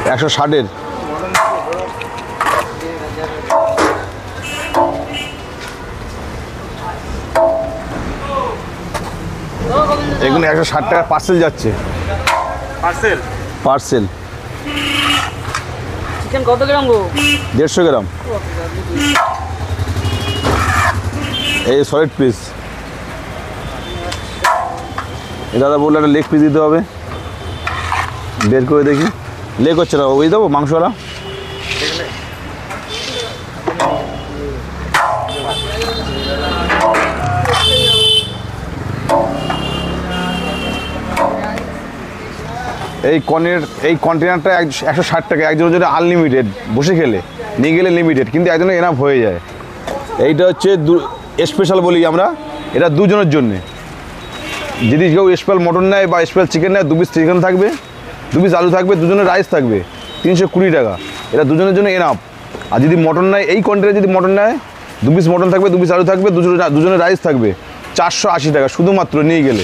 160-এর। এগুলো 160 টাকা পার্সেল যাচ্ছে। পার্সেল চিকেন কত গ্রাম গো? 150 গ্রাম। এই সলিড পিস। দাদা বললো একটা লেগ পিস দিতে হবে, বের করে দেখি। লেগ হচ্ছে না, ওই দেবো মাংসওয়ালা। এই কন্টেনারটা 160 টাকা, একজনের জন্য আনলিমিটেড, বসে খেলে নিয়ে গেলে লিমিটেড, কিন্তু একজনের এনাফ হয়ে যায়। এইটা হচ্ছে স্পেশাল বলি আমরা, এটা দুজনের জন্যে। যদি কেউ স্পেশাল মটন নেয় বা স্পেশাল চিকেন নেয়, 2 পিস চিকেন থাকবে, 2 পিস আলু থাকবে, দুজনের রাইস থাকবে, 320 টাকা। এটা দুজনের জন্য এনাফ। আর যদি মটন নেয়, এই কন্টেনারে যদি মটন নেয়, 2 পিস মটন থাকবে, 2 পিস আলু থাকবে, দুজনের রাইস থাকবে, 480 টাকা শুধুমাত্র নিয়ে গেলে।